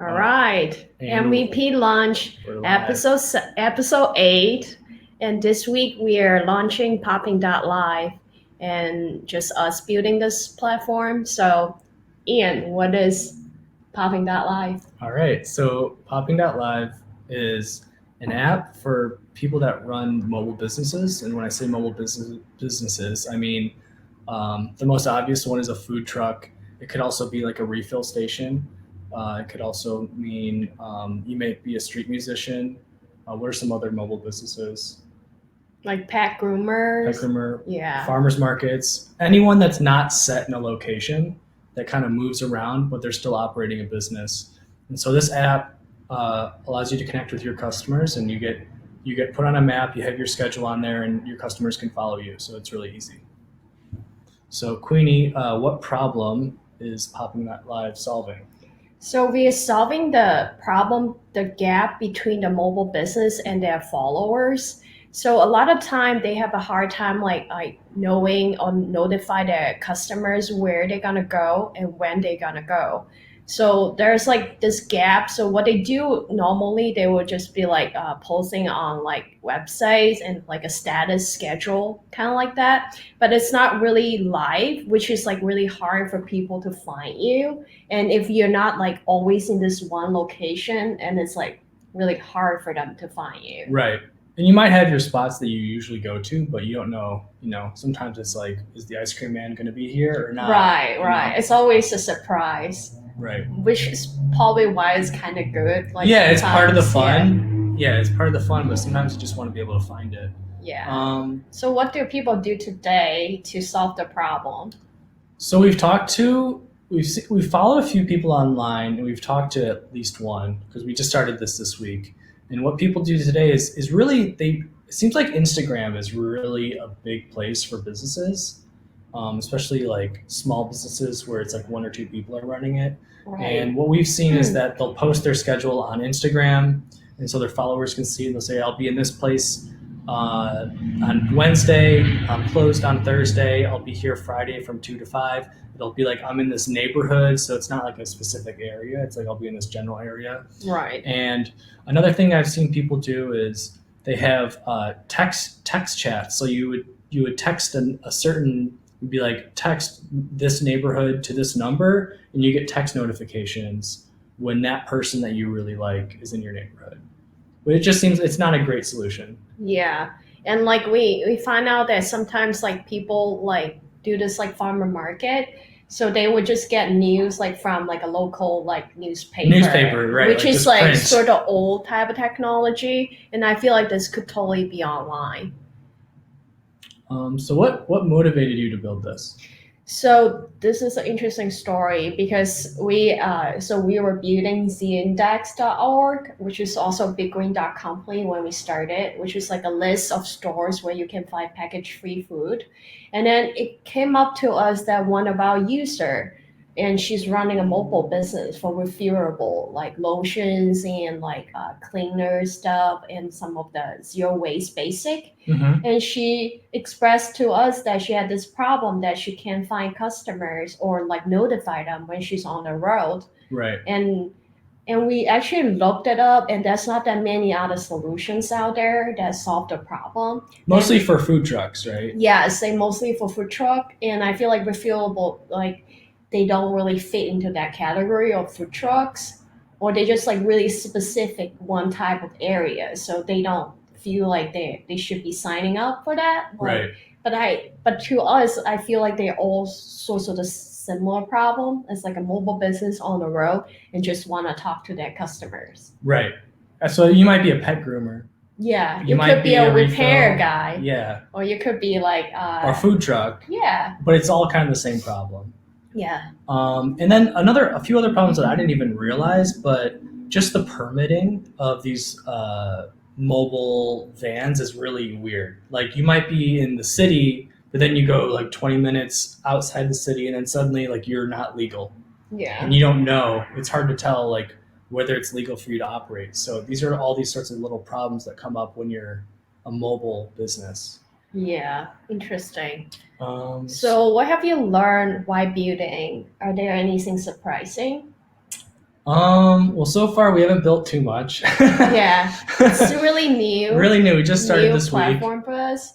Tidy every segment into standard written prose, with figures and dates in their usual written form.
All right. And MVP launch we're live. episode 8. And this week we are launching Popping.Live and just us building this platform. So, Ian, what is Popping.Live? All right. So Popping.Live is an app for people that run mobile businesses. And when I say businesses, I mean the most obvious one is a food truck. It could also be like a refill station. It could also mean you may be a street musician. What are some other mobile businesses? Like pet groomers? Pet groomer, Yeah. farmers markets, anyone that's not set in a location that kind of moves around, but they're still operating a business. And so this app allows you to connect with your customers, and you get put on a map. You have your schedule on there, and your customers can follow you. So it's really easy. So Queenie, what problem is Popping That Live solving? So we are solving the problem, the gap between the mobile business and their followers. So a lot of time they have a hard time like knowing or notify their customers where they're gonna go and when they're gonna go. So there's like this gap. So what they do normally, they will just be like posting on like websites and like a status schedule, kind of like that. But it's not really live, which is like really hard for people to find you. And if you're not like always in this one location, and it's like really hard for them to find you. Right. And you might have your spots that you usually go to, but you don't know. Sometimes it's like, is the ice cream man going to be here or not? Right, right. It's always a surprise, Right. which is probably why it's kind of good. Like Yeah, it's part of the sometimes, fun. Yeah, it's part of the fun, but sometimes you just want to be able to find it. Yeah. So what do people do today to solve the problem? So we've followed a few people online, and we've talked to at least one because we just started this week. And what people do today is really it seems like Instagram is really a big place for businesses, especially like small businesses where it's like one or two people are running it. Right. And what we've seen is that they'll post their schedule on Instagram, and so their followers can see. They'll say, "I'll be in this place on Wednesday. I'm closed on Thursday. I'll be here Friday from 2 to 5." It'll be like I'm in this neighborhood, so it's not like a specific area. It's like I'll be in this general area. Right. And another thing I've seen people do is they have text chat. So you would text a certain, you'd be like, text this neighborhood to this number, and you get text notifications when that person that you really like is in your neighborhood. But it just seems it's not a great solution. Yeah. And like we find out that sometimes like people like do this like farmer market. So they would just get news like from like a local like Newspaper, right? which like is like print. sort of old type of technology. And I feel like this could totally be online. So what motivated you to build this? So this is an interesting story because we were building zindex.org, which is also a big green dot company when we started, which is like a list of stores where you can find package free food. And then it came up to us that one of our user, and she's running a mobile business for refillable like lotions and like cleaner stuff and some of the zero waste basic. Mm-hmm. And she expressed to us that she had this problem that she can't find customers or like notify them when she's on the road. Right. And we actually looked it up, and there's not that many other solutions out there that solve the problem. Mostly for food trucks, right? Yeah, say mostly for food truck, and I feel like refillable, like they don't really fit into that category of food trucks, or they just like really specific one type of area, so they don't feel like they should be signing up for that. Right. But to us, I feel like they're all sorts of the similar problem. It's like a mobile business on the road and just want to talk to their customers. Right. So you might be a pet groomer. Yeah, You you might could be be a a repair refill. guy, Yeah. or you could be like Or food truck. yeah, But it's all kind of the same problem. yeah. And then a few other problems that I didn't even realize, but just the permitting of these mobile vans is really weird. Like you might be in the city, but then you go like 20 minutes outside the city, and then suddenly like you're not legal, Yeah. and you don't know. It's hard to tell like whether it's legal for you to operate. So these are all these sorts of little problems that come up when you're a mobile business. Yeah, interesting. Um, So, what have you learned while building? Are there anything surprising? Well, so far we haven't built too much. Yeah, it's really new, Really new. We just started new this week. platform for us.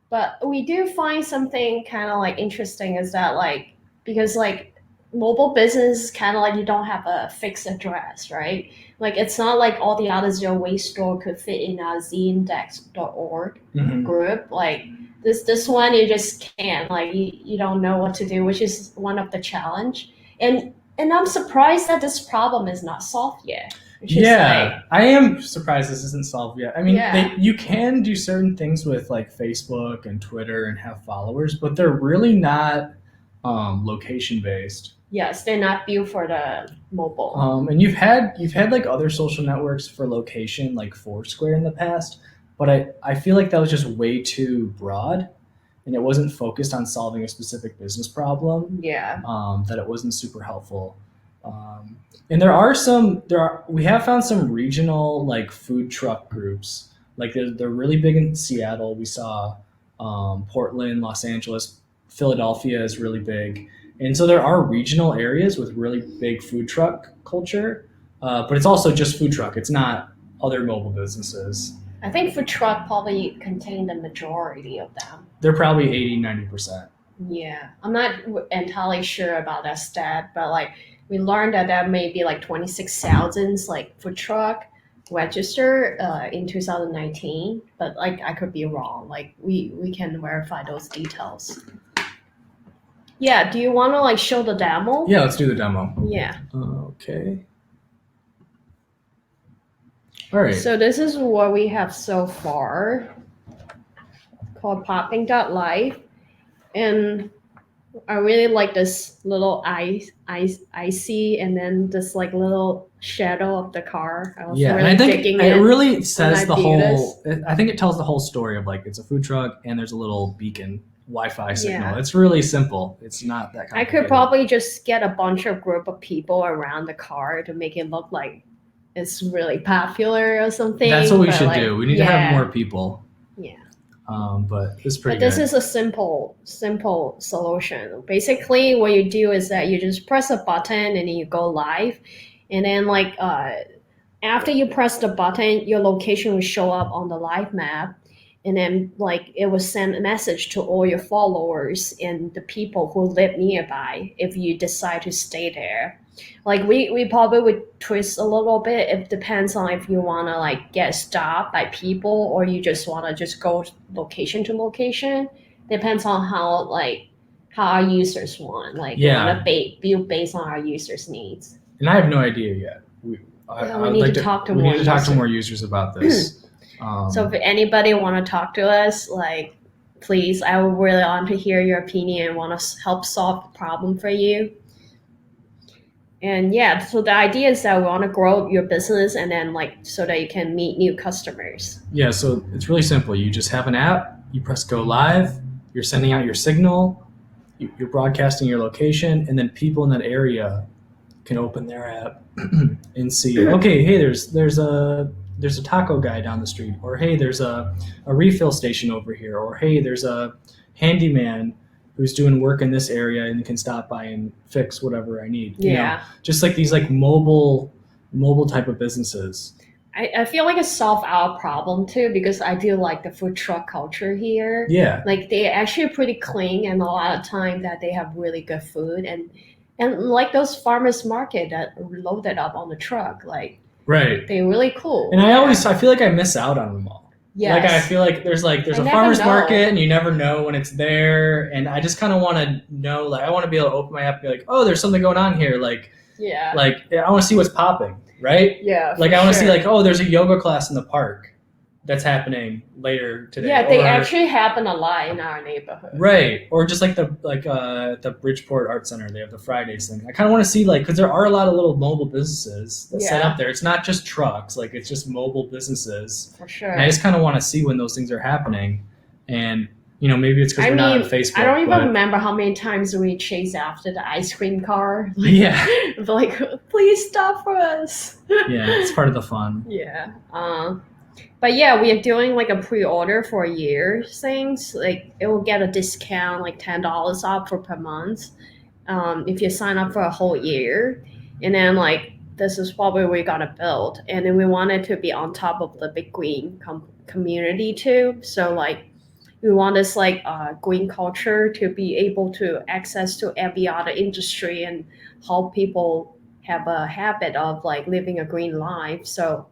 But we do find something kind of like interesting is that like because like mobile business kind of like you don't have a fixed address, right? Like it's not like all the other zero waste store could fit in a zindex.org Mhm. group. Like this one you just can't. Like you don't know what to do, which is one of the challenge. And I'm surprised that this problem is not solved yet. Which is like Yeah, I am surprised this isn't solved yet. I mean, yeah. you can do certain things with like Facebook and Twitter and have followers, but they're really not location based. Yes, they're not built for the mobile. And you've had like other social networks for location, like Foursquare in the past, but I feel like that was just way too broad, and it wasn't focused on solving a specific business problem. Yeah. That it wasn't super helpful. Um, and we have found some regional like food truck groups. Like they're really big in Seattle. We saw Portland, Los Angeles, Philadelphia is really big, and so there are regional areas with really big food truck culture. But it's also just food truck. It's not other mobile businesses. I think food truck probably contain the majority of them. They're probably 80-90%. Yeah, I'm not entirely sure about that stat, but like we learned that there may be like 26,000 like food truck register in 2019, but like I could be wrong. Like we can verify those details. Yeah, do you want to like show the demo? Yeah, let's do the demo. Yeah. Okay. All right. So this is what we have so far called Popping.Live. And I really like this little icy and then this like little shadow of the car. I was Yeah, really and I think digging it in really when says I the viewed whole. I think it tells the whole story of like it's a food truck and there's a little beacon Wi-Fi signal. Yeah. It's really simple. It's not that I complicated. could probably just get a bunch of group of people around the car to make it look like it's really popular or something. That's what we but, should like, do. We need to have more people. Yeah. But it's pretty But this good. is a simple solution. Basically, what you do is that you just press a button and then you go live, and then like after you press the button, your location will show up on the live map, and then like it will send a message to all your followers and the people who live nearby if you decide to stay there. Like we probably would twist a little bit. It depends on if you want to like get stopped by people or you just want to just go location to location. Depends on how our users want. Like we want to build based on our users' needs. And I have no idea yet. We need to talk to more users about this. So if anybody want to talk to us, like please, I would really want to hear your opinion and want to help solve the problem for you. And yeah, so the idea is that we want to grow your business and then like so that you can meet new customers. Yeah, so it's really simple. You just have an app, you press go live, you're sending out your signal, you're broadcasting your location, and then people in that area can open their app and see, okay, hey, there's a taco guy down the street, or hey, there's a refill station over here, or hey, there's a handyman who's doing work in this area and can stop by and fix whatever I need. Yeah. You know, just like these like mobile type of businesses. I feel like it solved our problem too because I do like the food truck culture here. Yeah. Like they actually pretty clean and a lot of time that they have really good food and like those farmers market that loaded up on the truck, like right. They're really cool. And I feel like I miss out on them all. Yes. Like I feel like there's a farmer's market and you never know when it's there, and I just kind of want to know, like I want to be able to open my app and be like, oh, there's something going on here, like yeah, like I want to see what's popping, right? Yeah, like I want to see like, oh, there's a yoga class in the park that's happening later today. Yeah, they actually happen a lot in our neighborhood. Right, or just like the Bridgeport Art Center, they have the Fridays thing. I kind of want to see like because there are a lot of little mobile businesses that set up there. It's not just trucks, like it's just mobile businesses. For sure. And I just kind of want to see when those things are happening, and you know maybe it's because we're not on Facebook. I don't even remember how many times we chase after the ice cream car. Like, yeah, like please stop for us. Yeah, it's part of the fun. Yeah. But yeah, we are doing like a pre-order for a year things. Like it will get a discount, like $10 off per month, if you sign up for a whole year. And then like this is what we're gonna build, and then we wanted to be on top of the big green community too. So like we want this like green culture to be able to access to every other industry and help people have a habit of like living a green life. So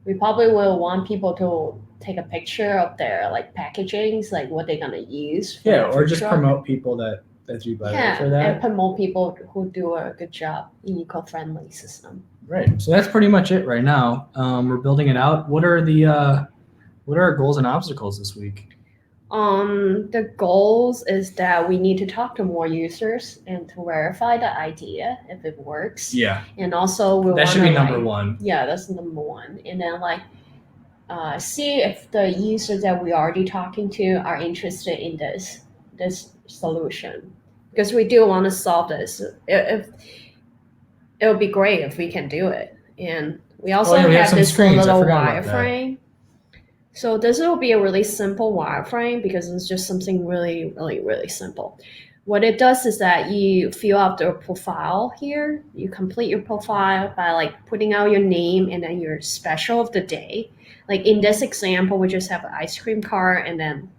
we probably will want people to take a picture of their like packagings, like what they're gonna use for Yeah, the or food just truck. promote people that do better for And that. promote people who do a good job in eco-friendly system. Right. So that's pretty much it right now. We're building it out. What are our goals and obstacles this week? The goals is that we need to talk to more users and to verify the idea if it works. Yeah, And also we that want should to be number like, one. yeah, that's number one. And then like see if the users that we're already talking to are interested in this solution, because we do want to solve this. If it would be great if we can do it. And we also we have have some this screens. I little forgot about that. wireframe. So this will be a really simple wireframe because it's just something really, really, really simple. What it does is that you fill out the profile here. You complete your profile by like putting out your name and then your special of the day. Like in this example, we just have an ice cream cart and then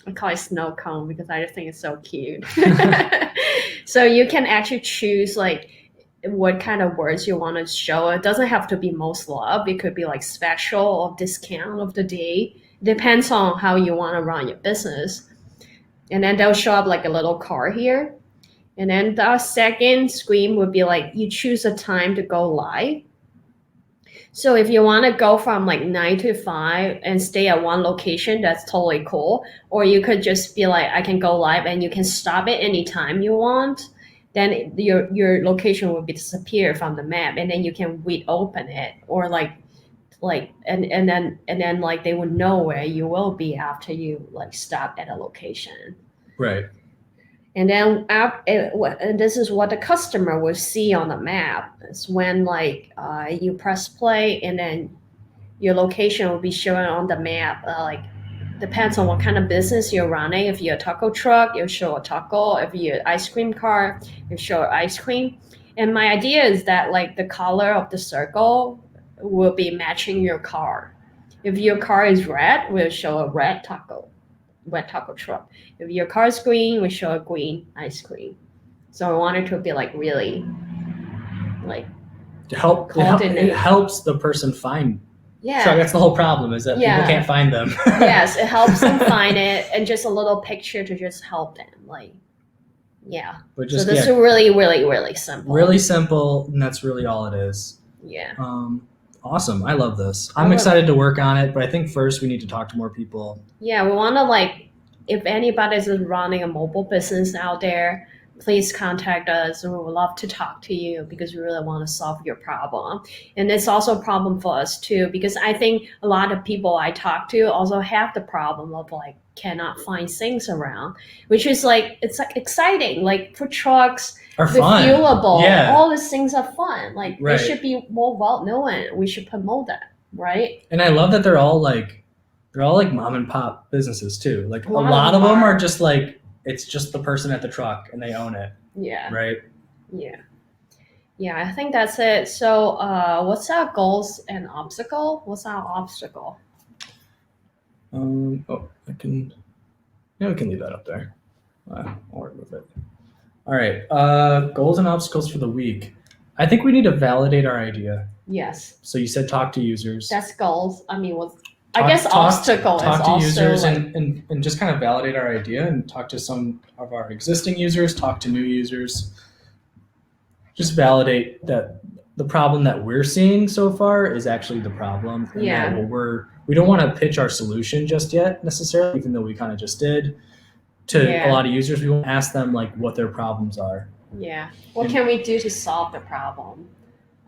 I call it snow cone because I just think it's so cute. So you can actually choose like what kind of words you want to show. It doesn't have to be most loved. It could be like special or discount of the day. It depends on how you want to run your business. And then they'll show up like a little card here. And then the second screen would be like you choose a time to go live. So if you want to go from like 9 to 5 and stay at one location, that's totally cool. Or you could just be like, I can go live and you can stop it anytime you want. Then your location will be disappear from the map, and then you can reopen it, or and then like they would know where you will be after you like stop at a location. Right. And then and this is what the customer will see on the map. It's when like you press play, and then your location will be shown on the map. Like depends on what kind of business you're running. If you're a taco truck, you'll show a taco. If you're an ice cream car, you show ice cream. And my idea is that like the color of the circle will be matching your car. If your car is red, we'll show a red taco truck. If your car is green, we show a green ice cream. So I want it to be like really like it helps the person find. Yeah. So that's the whole problem, is that people can't find them. Yes, it helps them find it, and just a little picture to just help them. Like, yeah. But just, so this is really, really, really simple. Really simple, and that's really all it is. Yeah. Awesome. I love this. I'm excited to work on it, but I think first we need to talk to more people. Yeah, we want to like, if anybody's running a mobile business out there, please contact us. We would love to talk to you because we really want to solve your problem. And it's also a problem for us too, because I think a lot of people I talk to also have the problem of like cannot find things around, which is like, it's like exciting. Like food trucks, are fun. Refuelable, yeah. All these things are fun. Like right. They should be more well known. We should promote that, right? And I love that they're all like mom and pop businesses too. Like a lot of them are just like, it's just the person at the truck and they own it. Yeah. Right? Yeah. Yeah, I think that's it. So what's our goals and obstacle? What's our obstacle? We can leave that up there. I'll remove it. All right. Goals and obstacles for the week. I think we need to validate our idea. Yes. So you said talk to users. That's goals. I mean, obstacle talk is to also users like, and just kind of validate our idea and talk to some of our existing users, talk to new users. Just validate that the problem that we're seeing so far is actually the problem. And that we don't want to pitch our solution just yet necessarily, even though we kind of just did to a lot of users. We want to ask them like what their problems are. Yeah. What can we do to solve the problem?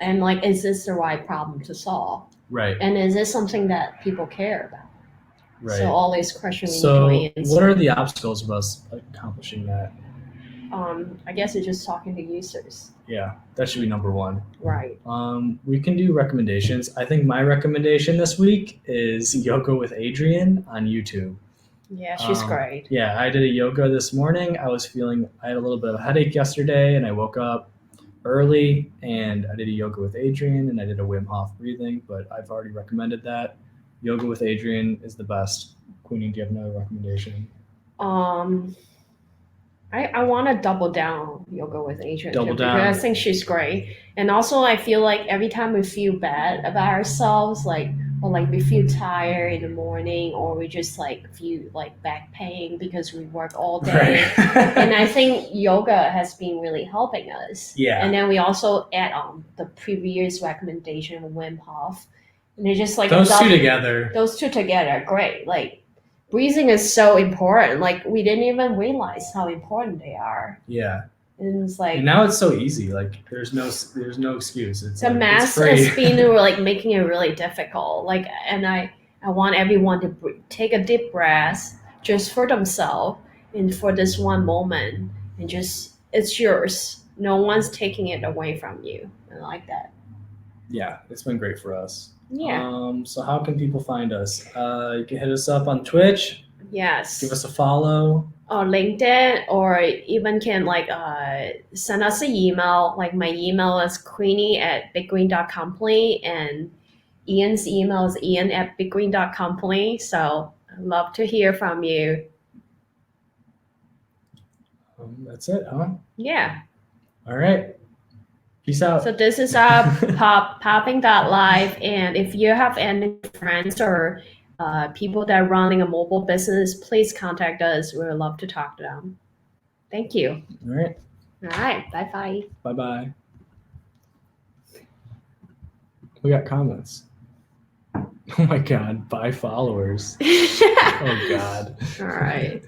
And like, is this the right problem to solve? Right. And is this something that people care about? Right. So all these questions we need to answer. What are the obstacles of us accomplishing that? I guess it's just talking to users. Yeah, that should be number one. Right. We can do recommendations. I think my recommendation this week is Yoga with Adrienne on YouTube. Yeah, she's great. Yeah, I did a yoga this morning. I had a little bit of a headache yesterday, and I woke up early, and I did a yoga with Adrian, and I did a Wim Hof breathing, but I've already recommended that. Yoga with Adrian is the best. Queenie, do you have another recommendation? Um, I want to double down yoga with Adrian Double too because I down. think she's great. And also, I feel like every time we feel bad about ourselves, like or like we feel tired in the morning, or we just like feel like back pain because we work all day. And I think yoga has been really helping us. Yeah. And then we also add on the previous recommendation of Wim Hof, and it's just like those two together. Those two together, great. Like breathing is so important. Like we didn't even realize how important they are. Yeah. And it's like And now it's so easy. Like there's no excuse. It's the like, mass it's free. has been like making it really difficult. Like, and I want everyone to take a deep breath just for themselves and for this one moment, and just it's yours. No one's taking it away from you. I like that. Yeah, it's been great for us. Yeah. So how can people find us? You can hit us up on Twitch. Yes. Give us a follow. Or LinkedIn, or even can like send us an email. Like my email is queenie@biggreen.company, and Ian's email is ian@biggreen.company. So I'd love to hear from you. That's it, huh? Yeah. All right. Peace out. So this is our Popping.Live, and if you have any friends or people that are running a mobile business, please contact us. We would love to talk to them. Thank you. All right. All right. Bye-bye. Bye-bye. We got comments. Oh my God. Bye followers. Oh God. All right.